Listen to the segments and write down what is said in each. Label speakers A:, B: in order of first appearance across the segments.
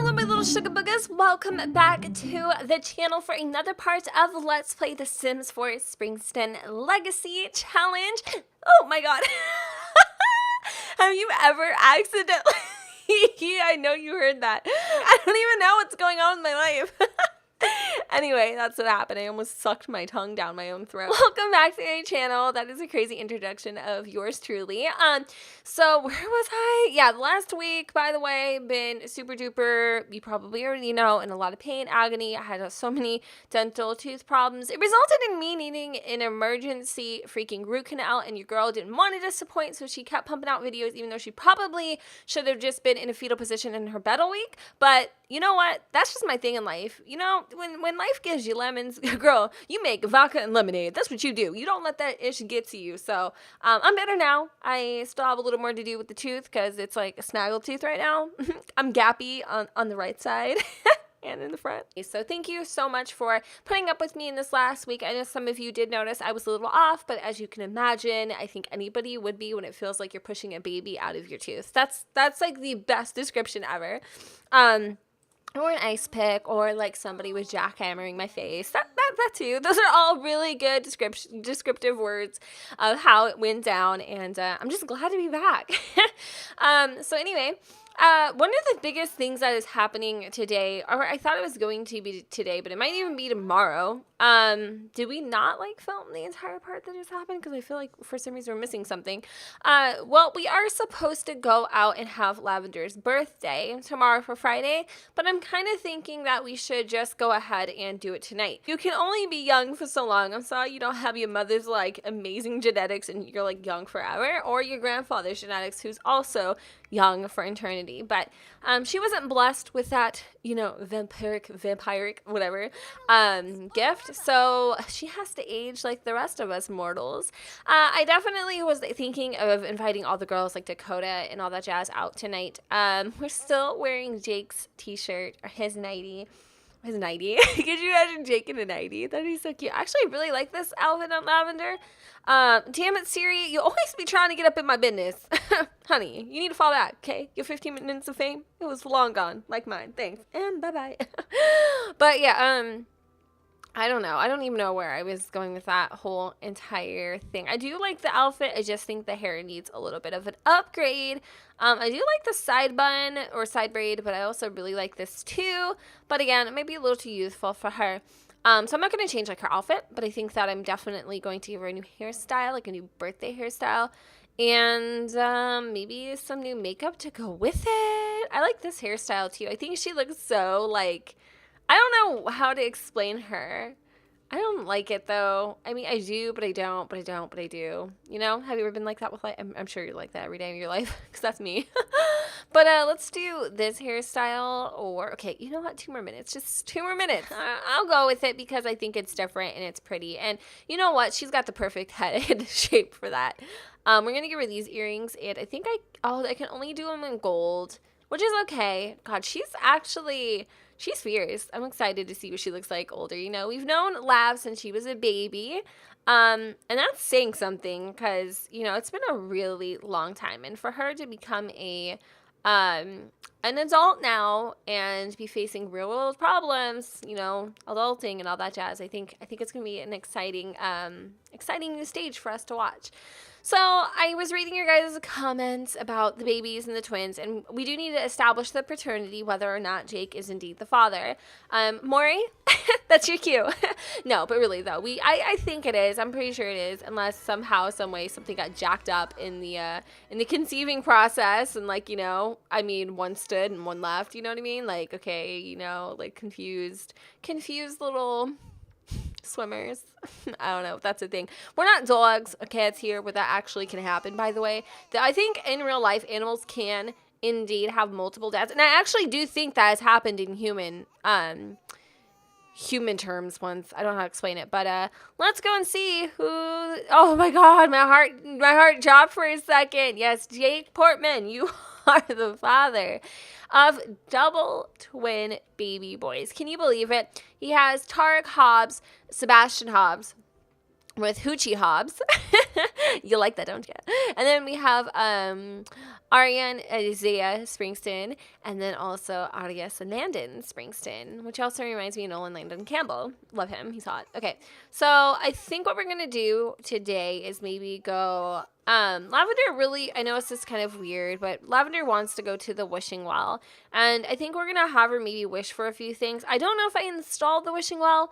A: Hello my little sugar boogers, welcome back to the channel for another part of Let's Play The Sims 4 Springston Legacy Challenge. Oh my god. Have you ever accidentally... I know you heard that. I don't even know what's going on in my life. Anyway, that's what happened. I almost sucked my tongue down my own throat. Welcome back to my channel. That is a crazy introduction of yours truly. So where was I? Yeah, last week, by the way, been super duper, you probably already know, in a lot of pain, agony. I had so many dental tooth problems. It resulted in me needing an emergency freaking root canal, and your girl didn't want to disappoint, so she kept pumping out videos, even though she probably should have just been in a fetal position in her bed all week. But you know what? That's just my thing in life. You know, when life gives you lemons, girl, you make vodka and lemonade. That's what you do. You don't let that ish get to you. So I'm better now. I still have a little more to do with the tooth because it's like a snaggle tooth right now. I'm gappy on the right side. And in the front. So thank you so much for putting up with me in this last week. I know some of you did notice I was a little off, but as you can imagine, I think anybody would be when it feels like you're pushing a baby out of your tooth. That's like the best description ever. Or an ice pick, or like somebody was jackhammering my face. That too. Those are all really good descriptive words of how it went down, and I'm just glad to be back. So anyway, one of the biggest things that is happening today, or I thought it was going to be today, but it might even be tomorrow. Did we not like film the entire part that just happened? Because I feel like for some reason we're missing something. Well, we are supposed to go out and have Lavender's birthday tomorrow for Friday, but I'm kind of thinking that we should just go ahead and do it tonight. You can only be young for so long. I'm sorry you don't have your mother's like amazing genetics and you're like young forever, or your grandfather's genetics who's also young for eternity. But she wasn't blessed with that, you know, vampiric whatever gift, so she has to age like the rest of us mortals. I definitely was thinking of inviting all the girls like Dakota and all that jazz out tonight. We're still wearing Jake's t-shirt, or his nightie. Could you imagine Jake in a nightie? That'd be so cute. Actually, I really like this outfit on Lavender. Damn it, Cherie, you always be trying to get up in my business. Honey, you need to fall back, okay? Your 15 minutes of fame, it was long gone, like mine. Thanks, and bye-bye. But yeah, I don't know. I don't even know where I was going with that whole entire thing. I do like the outfit. I just think the hair needs a little bit of an upgrade. I do like the side bun or side braid, but I also really like this too. But again, it might be a little too youthful for her. So I'm not going to change like her outfit, but I think that I'm definitely going to give her a new hairstyle, like a new birthday hairstyle. And maybe some new makeup to go with it. I like this hairstyle too. I think she looks so like... I don't know how to explain her. I don't like it though. I mean, I do, but I don't, but I don't, but I do. You know, have you ever been like that with life? I'm sure you're like that every day of your life, because that's me. But let's do this hairstyle, or, okay, you know what? 2 more minutes. Just 2 more minutes. I'll go with it because I think it's different and it's pretty. And you know what? She's got the perfect head shape for that. We're going to give her these earrings, and I think I can only do them in gold, which is okay. God, she's fierce. I'm excited to see what she looks like older. You know, we've known Lav since she was a baby. And that's saying something because, you know, it's been a really long time. And for her to become an adult now and be facing real world problems, you know, adulting and all that jazz, I think it's going to be an exciting new stage for us to watch. So I was reading your guys' comments about the babies and the twins, and we do need to establish the paternity, whether or not Jake is indeed the father. Maury, that's your cue. No, but really though, I think it is. I'm pretty sure it is, unless somehow, some way, something got jacked up in the conceiving process, and like, you know, I mean, one stood and one left. You know what I mean? Like, okay, you know, like confused little swimmers. I don't know if that's a thing. We're not dogs or cats here where that actually can happen, by the way. I think in real life, animals can indeed have multiple dads. And I actually do think that has happened in human terms once. I don't know how to explain it, but let's go and see who... Oh my god, my heart dropped for a second. Yes, Jake Portman, you are the father of double twin baby boys. Can you believe it? He has Tarek Hobbs, Sebastian Hobbs, with Hoochie Hobbs. You like that, don't you? And then we have Ariane Isaiah Springston, and then also Arias Landon Springston, which also reminds me of Nolan Landon Campbell. Love him. He's hot. Okay. So I think what we're going to do today is maybe go... Lavender really, I know this is kind of weird, but Lavender wants to go to the wishing well. And I think we're going to have her maybe wish for a few things. I don't know if I installed the wishing well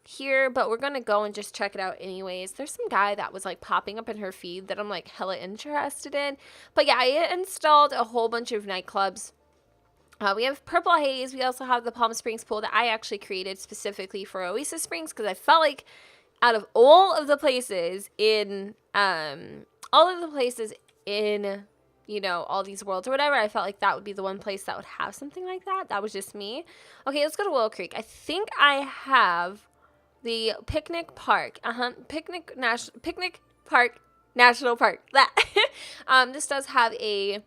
A: here, but we're gonna go and just check it out anyways. There's some guy that was like popping up in her feed that I'm like hella interested in. But yeah, I installed a whole bunch of nightclubs. We have Purple Haze. We also have the Palm Springs pool that I actually created specifically for Oasis Springs because I felt like out of all of the places in you know, all these worlds or whatever, I felt like that would be the one place that would have something like that. That was just me. Okay, let's go to Willow Creek. I think I have the Picnic Park. Picnic Park National Park. That. This does have a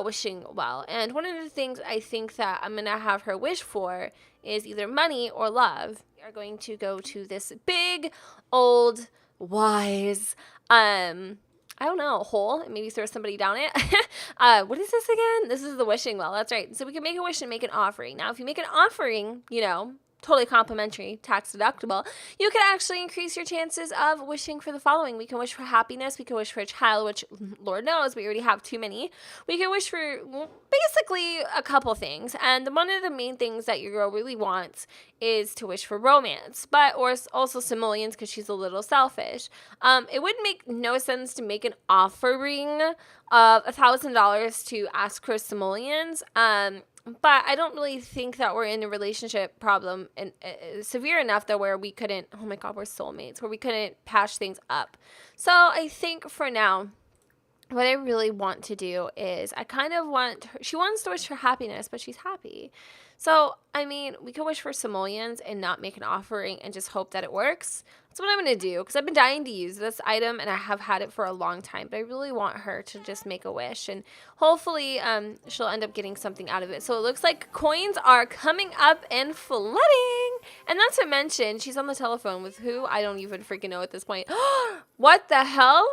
A: wishing well. And one of the things I think that I'm going to have her wish for is either money or love. We are going to go to this big, old, wise, I don't know, hole, and maybe throw somebody down it. What is this again? This is the wishing well. That's right. So we can make a wish and make an offering. Now, if you make an offering, you know, totally complimentary, tax deductible, you can actually increase your chances of wishing for the following. We can wish for happiness. We can wish for a child, which Lord knows we already have too many. We can wish for basically a couple things. And one of the main things that your girl really wants is to wish for romance, but or also simoleons because she's a little selfish. It would make no sense to make an offering of $1,000 to ask for simoleons. But I don't really think that we're in a relationship problem and severe enough that where we couldn't, oh my God, we're soulmates, where we couldn't patch things up. So I think for now, what I really want to do is I kind of want her, she wants to wish for happiness, but she's happy. So, I mean, we could wish for simoleons and not make an offering and just hope that it works. That's what I'm going to do because I've been dying to use this item and I have had it for a long time. But I really want her to just make a wish and hopefully she'll end up getting something out of it. So it looks like coins are coming up and flooding. And not to mention, she's on the telephone with who? I don't even freaking know at this point. What the hell?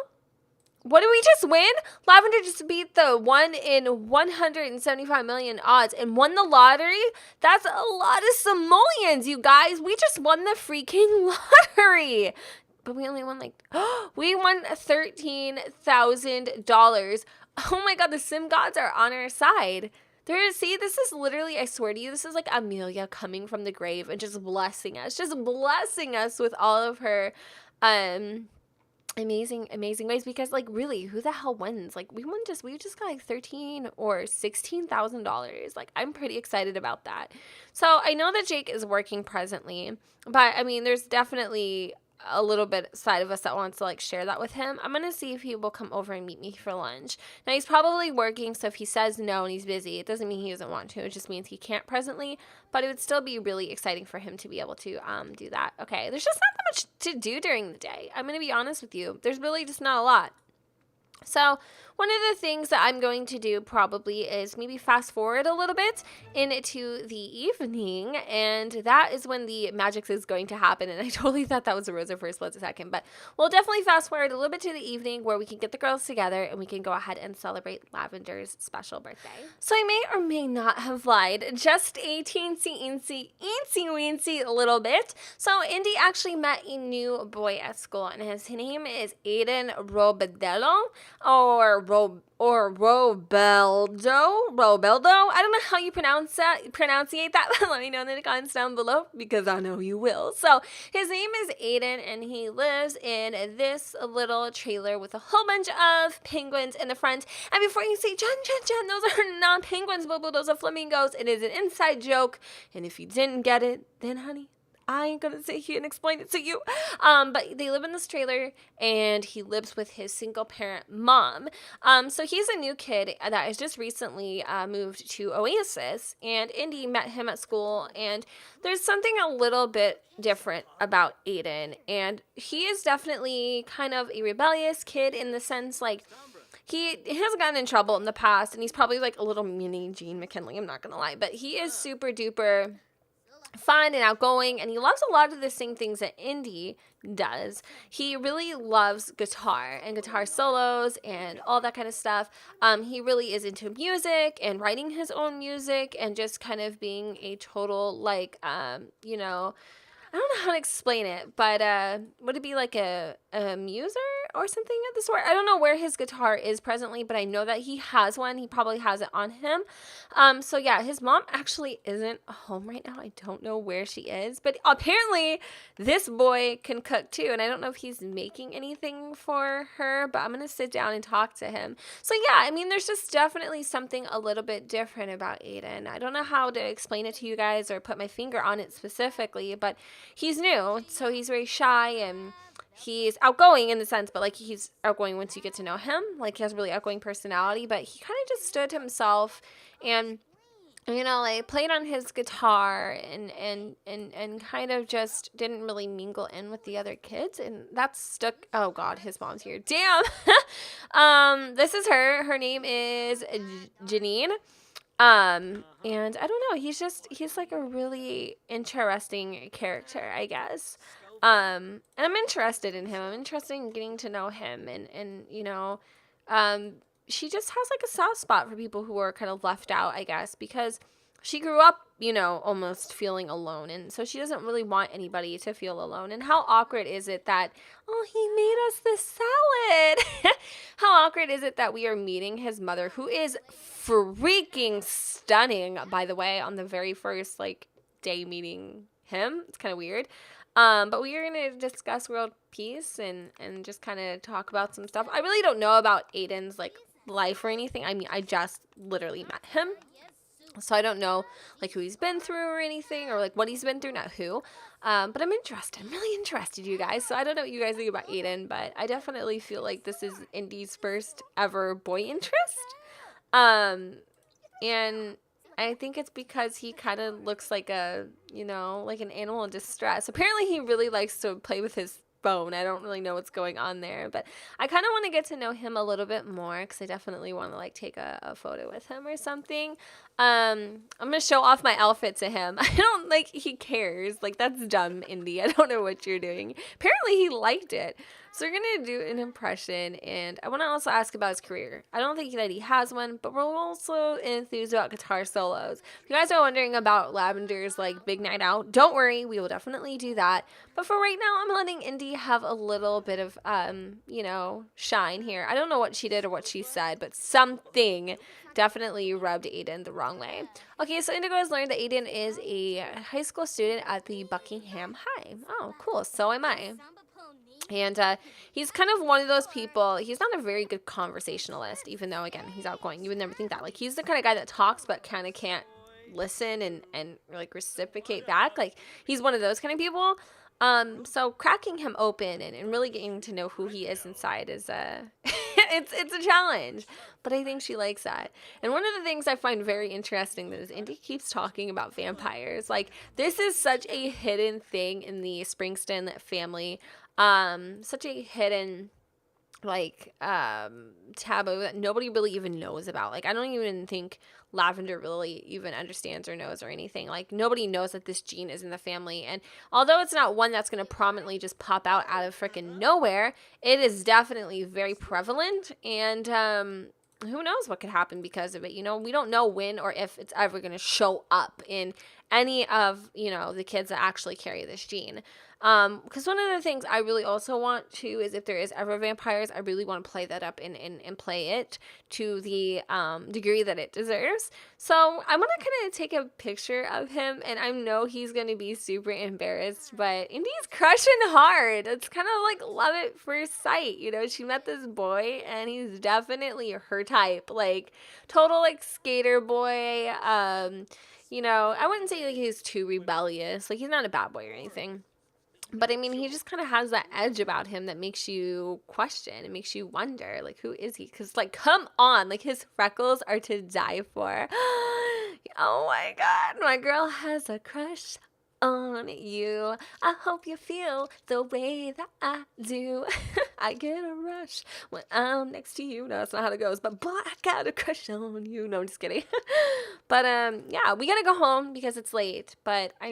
A: What did we just win? Lavender just beat the 1 in 175 million odds and won the lottery. That's a lot of simoleons, you guys. We just won the freaking lottery. But we only won we won $13,000. Oh my God, the sim gods are on our side. See, this is literally, I swear to you, this is like Amelia coming from the grave and just blessing us with all of her, amazing ways because like really who the hell wins? Like we just got like $13,000 or $16,000. Like I'm pretty excited about that. So I know that Jake is working presently, but I mean there's definitely a little bit side of us that wants to like share that with him. I'm gonna see if he will come over and meet me for lunch. Now he's probably working, so if he says no and he's busy, it doesn't mean he doesn't want to. It just means he can't presently. But it would still be really exciting for him to be able to do that. Okay, there's just not that much to do during the day. I'm gonna be honest with you. There's really just not a lot. So one of the things that I'm going to do probably is maybe fast forward a little bit into the evening, and that is when the magic is going to happen. And I totally thought that was a Rosa for a split second, but we'll definitely fast forward a little bit to the evening where we can get the girls together and we can go ahead and celebrate Lavender's special birthday. So I may or may not have lied just a teensy weensy little bit. So Indi actually met a new boy at school, and his name is Aiden Robedello, or Robeldo. I don't know how you pronunciate that. Let me know in the comments down below because I know you will. So his name is Aiden, and he lives in this little trailer with a whole bunch of penguins in the front. And before you say, Jen, those are not penguins, boo-boo, those are flamingos. It is an inside joke. And if you didn't get it, then honey, I ain't gonna sit here and explain it to you. But they live in this trailer, and he lives with his single parent mom. So he's a new kid that has just recently moved to Oasis, and Indi met him at school, and there's something a little bit different about Aiden, and he is definitely kind of a rebellious kid in the sense like he hasn't gotten in trouble in the past, and he's probably like a little mini Gene McKinley, I'm not gonna lie, but he is super duper fun and outgoing, and he loves a lot of the same things that Indi does. He really loves guitar and guitar solos and all that kind of stuff. He really is into music and writing his own music and just kind of being a total, like, I don't know how to explain it, but would it be like a muser or something of the sort? I don't know where his guitar is presently, but I know that he has one. He probably has it on him. So yeah, his mom actually isn't home right now. I don't know where she is, but apparently this boy can cook too. And I don't know if he's making anything for her, but I'm going to sit down and talk to him. So yeah, I mean, there's just definitely something a little bit different about Aiden. I don't know how to explain it to you guys or put my finger on it specifically, but he's new, so he's very shy and he's outgoing in the sense, but like he's outgoing once you get to know him. Like he has a really outgoing personality, but he kind of just stood to himself and like played on his guitar and kind of just didn't really mingle in with the other kids, and that's stuck. Oh God, his mom's here. Damn. This is her. Her name is Janine. And I don't know, he's like a really interesting character, I guess. And I'm interested in him. I'm interested in getting to know him and she just has like a soft spot for people who are kind of left out, I guess, because she grew up, almost feeling alone. And so she doesn't really want anybody to feel alone. And how awkward is it that, oh, he made us this salad? How awkward is it that we are meeting his mother, who is freaking stunning, by the way, on the very first, like, day meeting him. It's kind of weird. But we are going to discuss world peace and just kind of talk about some stuff. I really don't know about Aiden's, like, life or anything. I mean, I just literally met him. So I don't know, like, who he's been through or anything, or, like, what he's been through, not who. But I'm interested. I'm really interested, you guys. So I don't know what you guys think about Aiden, but I definitely feel like this is Indi's first ever boy interest. And I think it's because he kind of looks like like an animal in distress. Apparently he really likes to play with his phone. I don't really know what's going on there, but I kind of want to get to know him a little bit more because I definitely want to like take a photo with him or something. I'm gonna show off my outfit to him. I don't like he cares. Like, that's dumb, Indi. I don't know what you're doing. Apparently he liked it. So we're gonna do an impression, and I want to also ask about his career. I don't think that he has one, but we're also enthused about guitar solos. If you guys are wondering about Lavender's like big night out, don't worry, we will definitely do that. But for right now, I'm letting Indi have a little bit of shine here. I don't know what she did or what she said, but something definitely rubbed Aiden the wrong way. Okay, so Indigo has learned that Aiden is a high school student at the Buckingham High. Oh, cool. So am I. And he's kind of one of those people. He's not a very good conversationalist, even though, again, he's outgoing. You would never think that. Like, he's the kind of guy that talks but kind of can't listen and like reciprocate back. Like, he's one of those kind of people. So cracking him open and really getting to know who he is inside is it's a challenge, but I think she likes that. And one of the things I find very interesting is Indi keeps talking about vampires. Like, this is such a hidden thing in the Springston family. Such a hidden taboo that nobody really even knows about. Like, I don't even think Lavender really even understands or knows or anything. Like, nobody knows that this gene is in the family. And although it's not one that's going to prominently just pop out of freaking nowhere, it is definitely very prevalent. And who knows what could happen because of it. We don't know when or if it's ever going to show up in any of, the kids that actually carry this gene. Because one of the things I really also want to is if there is ever vampires, I really want to play that up and play it to the degree that it deserves. So I'm going to kind of take a picture of him, and I know he's going to be super embarrassed, but Indi's crushing hard. It's kind of like love at first sight. She met this boy, and he's definitely her type. Like, total, like, skater boy. I wouldn't say like he's too rebellious. Like, he's not a bad boy or anything. But, I mean, he just kind of has that edge about him that makes you question and makes you wonder, like, who is he? Because, like, come on. Like, his freckles are to die for. Oh, my God. My girl has a crush on you. I hope you feel the way that I do. I get a rush when I'm next to you. No, that's not how it goes, but boy, I got a crush on you. No, I'm just kidding. But yeah, we gotta go home because it's late. But I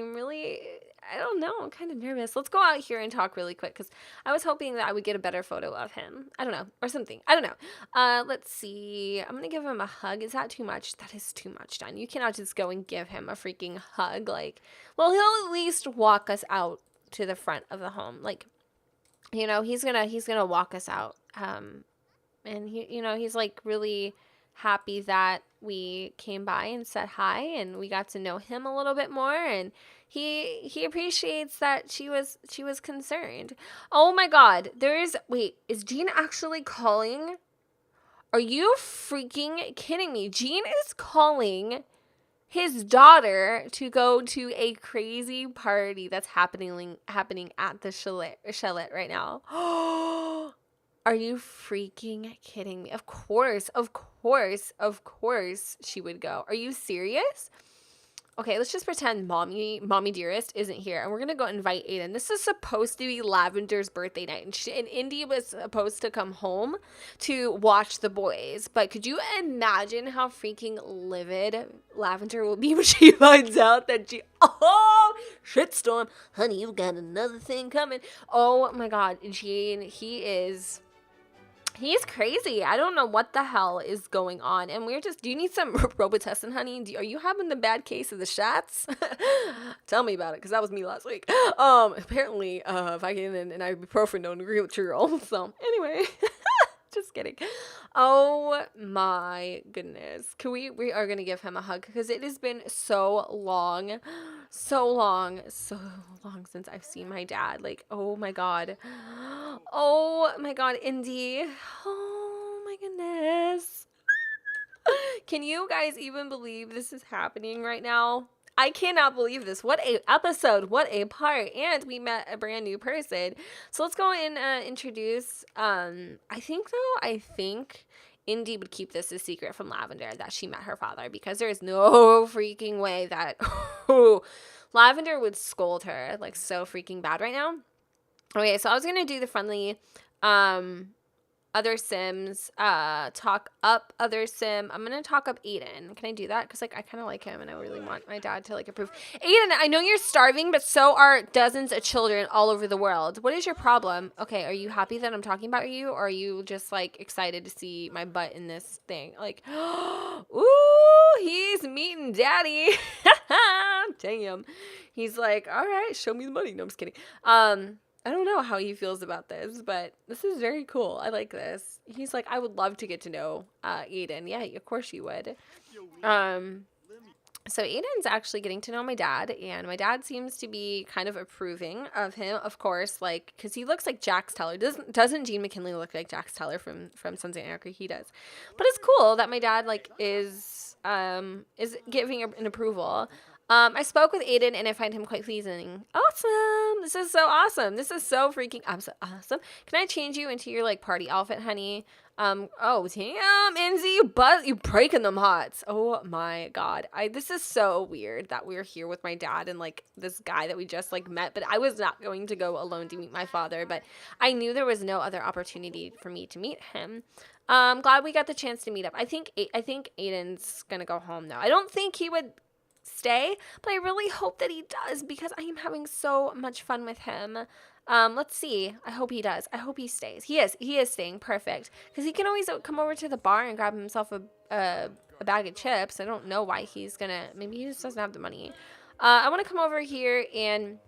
A: don't know, I'm kind of nervous. Let's go out here and talk really quick because I was hoping that I would get a better photo of him. I don't know, or something. I don't know. Let's see. I'm gonna give him a hug. Is that too much? That is too much, Don. You cannot just go and give him a freaking hug. Like, well, he'll at least walk us out to the front of the home. Like, you know, he's gonna walk us out. And he's like really happy that we came by and said hi and we got to know him a little bit more, and he appreciates that she was concerned. Oh my god, wait, is Gene actually calling? Are you freaking kidding me? Gene is calling his daughter to go to a crazy party that's happening at the chalet right now. Are you freaking kidding me? Of course she would go. Are you serious? Okay, let's just pretend mommy dearest isn't here, and we're gonna go invite Aiden. This is supposed to be Lavender's birthday night, and Indi was supposed to come home to watch the boys. But could you imagine how freaking livid Lavender will be when she finds out that shitstorm, honey, you've got another thing coming. Oh my god, Gene, He's crazy. I don't know what the hell is going on. And do you need some Robitussin, honey? Are you having the bad case of the shots? Tell me about it, because that was me last week. Apparently, Vicodin and ibuprofen don't agree with your own. So, anyway. Just kidding. Oh my goodness. We are going to give him a hug because it has been so long since I've seen my dad. Like, oh my god. Oh my god, Indi. Oh my goodness. Can you guys even believe this is happening right now? I cannot believe this. What a episode. What a part. And we met a brand new person. So let's go and introduce, I think Indi would keep this a secret from Lavender that she met her father, because there's no freaking way that Lavender would scold her like so freaking bad right now. Okay, so I was going to do the friendly, other Sims, talk up other Sim. I'm gonna talk up Aiden. Can I do that? Because, like, I kind of like him and I really want my dad to, like, approve. Aiden, I know you're starving, but so are dozens of children all over the world. What is your problem? Okay, are you happy that I'm talking about you, or are you just, like, excited to see my butt in this thing? Like, ooh, he's meeting daddy. Damn. He's like, all right, show me the money. No, I'm just kidding. I don't know how he feels about this, but this is very cool. I like this. He's like, I would love to get to know Aiden. Yeah, of course you would. So Aiden's actually getting to know my dad, and my dad seems to be kind of approving of him, of course, like, because he looks like Jax Teller. Doesn't Gene McKinley look like Jax Teller from Sons of Anarchy? He does. But it's cool that my dad, like, is giving an approval. I spoke with Aiden, and I find him quite pleasing. Awesome! This is so awesome. This is so freaking awesome. Can I change you into your, like, party outfit, honey? Oh, damn, Inzi, you breaking them hots. Oh, my God. This is so weird that we're here with my dad and, like, this guy that we just, like, met. But I was not going to go alone to meet my father, but I knew there was no other opportunity for me to meet him. I'm glad we got the chance to meet up. I think Aiden's gonna go home, though. I don't think he would stay, but I really hope that he does, because I am having so much fun with him. Let's see. I hope he does. I hope he stays. He is staying. Perfect. Because he can always come over to the bar and grab himself a bag of chips. I don't know why maybe he just doesn't have the money. I want to come over here and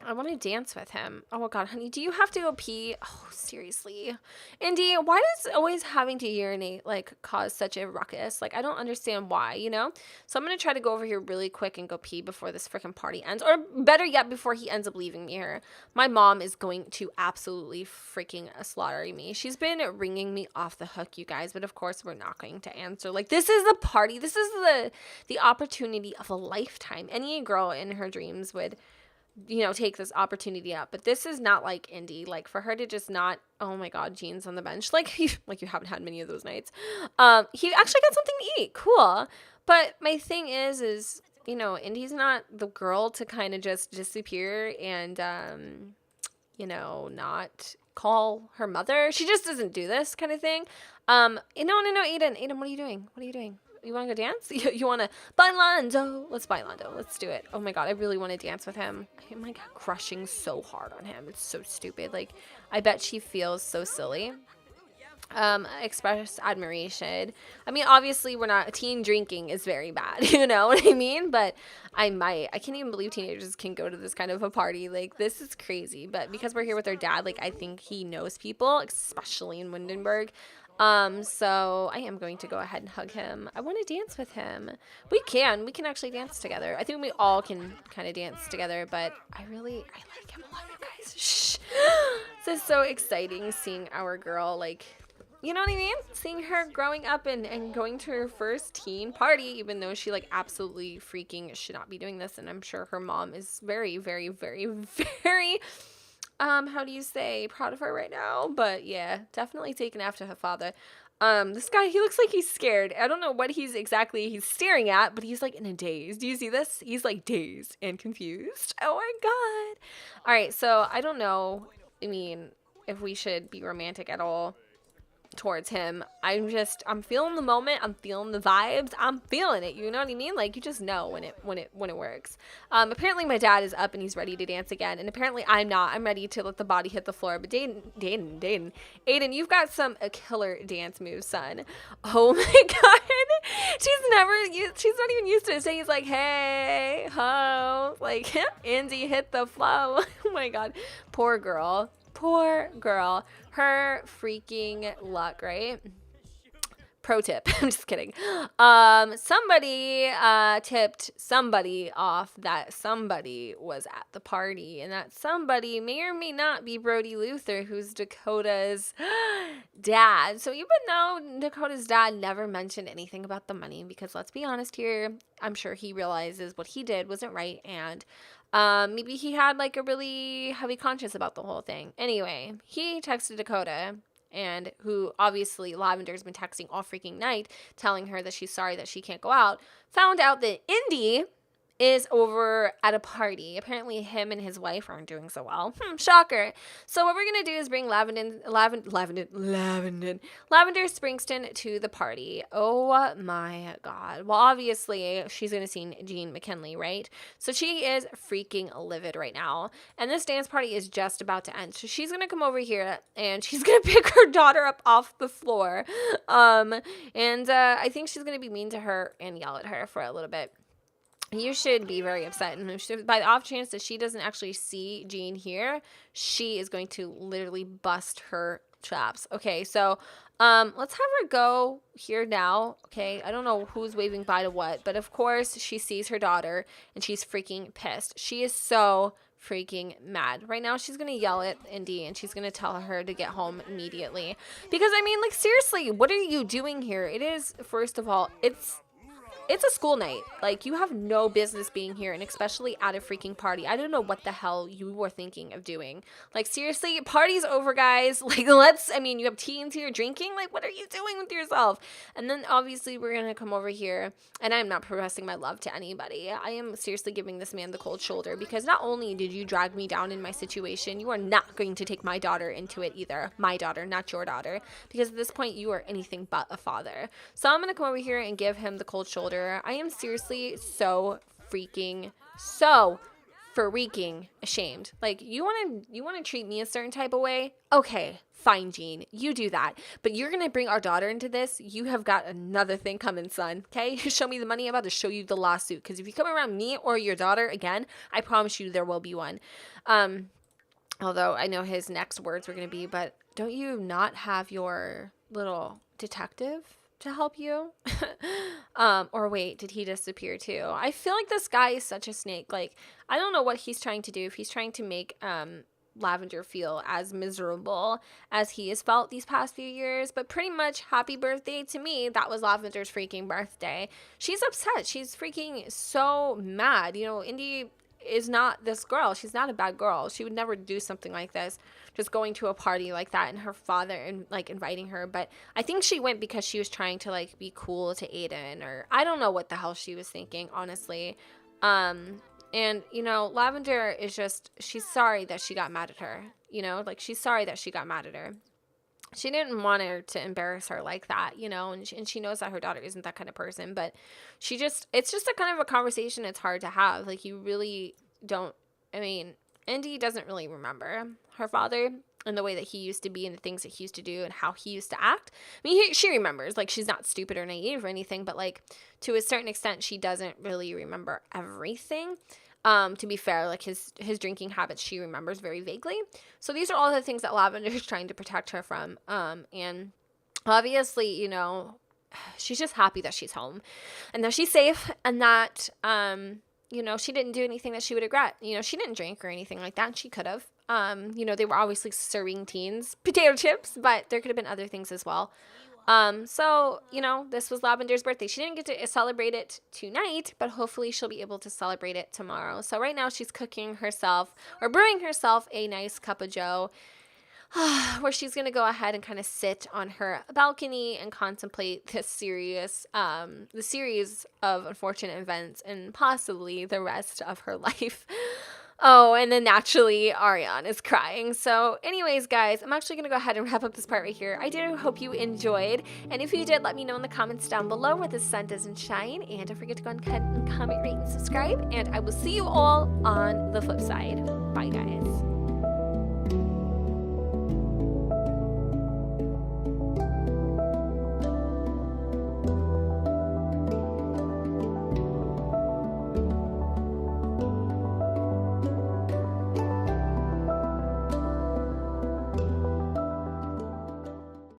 A: I want to dance with him. Oh my God, honey, do you have to go pee? Oh, seriously. Indi, why does always having to urinate, like, cause such a ruckus? Like, I don't understand why, you know? So I'm going to try to go over here really quick and go pee before this freaking party ends. Or better yet, before he ends up leaving me here. My mom is going to absolutely freaking slaughter me. She's been ringing me off the hook, you guys. But of course, we're not going to answer. Like, this is the party. This is the opportunity of a lifetime. Any girl in her dreams would, you know, take this opportunity up. But this is not like Indi. Like, for her to just not, oh my God, Gene's on the bench. Like, you haven't had many of those nights. He actually got something to eat. Cool. But my thing is you know, Indi's not the girl to kind of just disappear and, you know, not call her mother. She just doesn't do this kind of thing. No, Aiden, what are you doing? What are you doing? You want to go dance? You want to bailando? Let's bailando. Let's do it. Oh my God, I really want to dance with him. I'm like crushing so hard on him. It's so stupid. Like, I bet she feels so silly. Express admiration. I mean, obviously we're not, teen drinking is very bad, you know what I mean? But I can't even believe teenagers can go to this kind of a party. Like, this is crazy. But because we're here with our dad, like, I think he knows people, especially in Windenburg. So I am going to go ahead and hug him. I want to dance with him. We can actually dance together. I think we all can kind of dance together, but I like him a lot, you guys. Shh. This is so exciting seeing our girl, like, you know what I mean? Seeing her growing up and going to her first teen party, even though she, like, absolutely freaking should not be doing this. And I'm sure her mom is very, very, very, very, how do you say, proud of her right now. But yeah, definitely taken after her father. This guy, he looks like he's scared. I don't know what he's staring at, but he's like in a daze. Do you see this? He's like dazed and confused. Oh my God. All right. So I don't know. I mean, if we should be romantic at all towards him. I'm feeling the moment. I'm feeling the vibes. I'm feeling it. You know what I mean? Like, you just know when it works. Apparently my dad is up and he's ready to dance again. And apparently I'm not. I'm ready to let the body hit the floor. But Aiden, you've got some killer dance moves, son. Oh my God. She's not even used to it. So he's like, hey, ho. Like, Indi, hit the flow. Oh my God. Poor girl. Her freaking luck, right? Pro tip. I'm just kidding. Somebody tipped somebody off that somebody was at the party, and that somebody may or may not be Brody Luther, who's Dakota's dad. So even though Dakota's dad never mentioned anything about the money, because let's be honest here, I'm sure he realizes what he did wasn't right, and maybe he had like a really heavy conscience about the whole thing. Anyway, he texted Dakota, and who obviously Lavender's been texting all freaking night, telling her that she's sorry that she can't go out, found out that Indi is over at a party. Apparently him and his wife aren't doing so well. Shocker. So what we're going to do is bring Lavender Springston to the party. Oh my God. Well, obviously she's going to see Gene McKinley, right? So she is freaking livid right now. And this dance party is just about to end. So she's going to come over here and she's going to pick her daughter up off the floor. I think she's going to be mean to her and yell at her for a little bit. You should be very upset. And by the off chance that she doesn't actually see Jean here, she is going to literally bust her chops. Okay, so let's have her go here now. Okay, I don't know who's waving bye to what, but of course she sees her daughter and she's freaking pissed. She is so freaking mad. Right now she's going to yell at Indi and she's going to tell her to get home immediately. Because, I mean, like, seriously, what are you doing here? It is, first of all, it's a school night. Like, you have no business being here, and especially at a freaking party. I don't know what the hell you were thinking of doing. Like, seriously, party's over, guys. Like, you have teens here drinking. Like, what are you doing with yourself? And then, obviously, we're going to come over here, and I'm not professing my love to anybody. I am seriously giving this man the cold shoulder, because not only did you drag me down in my situation, you are not going to take my daughter into it either. My daughter, not your daughter. Because at this point, you are anything but a father. So I'm going to come over here and give him the cold shoulder. I am seriously so freaking ashamed. Like, you want to treat me a certain type of way? Okay, fine, Jean. You do that. But you're going to bring our daughter into this? You have got another thing coming, son. Okay? Show me the money. I'm about to show you the lawsuit. Because if you come around me or your daughter again, I promise you there will be one. Although I know his next words were going to be, but don't you not have your little detective to help you? Or wait, did he disappear too? I feel like this guy is such a snake. Like, I don't know what he's trying to do. If he's trying to make Lavender feel as miserable as he has felt these past few years, but pretty much happy birthday to me. That was Lavender's freaking birthday. She's upset. She's freaking so mad. You know, Indi is not this girl. She's not a bad girl. She would never do something like this, just going to a party like that and her father and like inviting her. But I think she went because she was trying to like be cool to Aiden, or I don't know what the hell she was thinking, honestly. And you know, Lavender is just, she's sorry that she got mad at her, you know, like she's sorry that she got mad at her. She didn't want her to embarrass her like that, you know, and she knows that her daughter isn't that kind of person, but it's just a kind of a conversation it's hard to have. Like, you really don't, I mean, Indi doesn't really remember her father and the way that he used to be and the things that he used to do and how he used to act. I mean, she remembers, like, she's not stupid or naive or anything, but, like, to a certain extent, she doesn't really remember everything. To be fair, like his drinking habits, she remembers very vaguely. So these are all the things that Lavender is trying to protect her from. And obviously, you know, she's just happy that she's home and that she's safe and that, you know, she didn't do anything that she would regret. You know, she didn't drink or anything like that. And she could have. You know, they were obviously serving teens potato chips, but there could have been other things as well. So, you know, this was Lavender's birthday. She didn't get to celebrate it tonight, but hopefully she'll be able to celebrate it tomorrow. So right now she's cooking herself or brewing herself a nice cup of joe, where she's going to go ahead and kind of sit on her balcony and contemplate the series of unfortunate events and possibly the rest of her life. Oh, and then naturally, Ariane is crying. So anyways, guys, I'm actually going to go ahead and wrap up this part right here. I do hope you enjoyed. And if you did, let me know in the comments down below where the sun doesn't shine. And don't forget to go ahead and comment, rate, and subscribe. And I will see you all on the flip side. Bye, guys.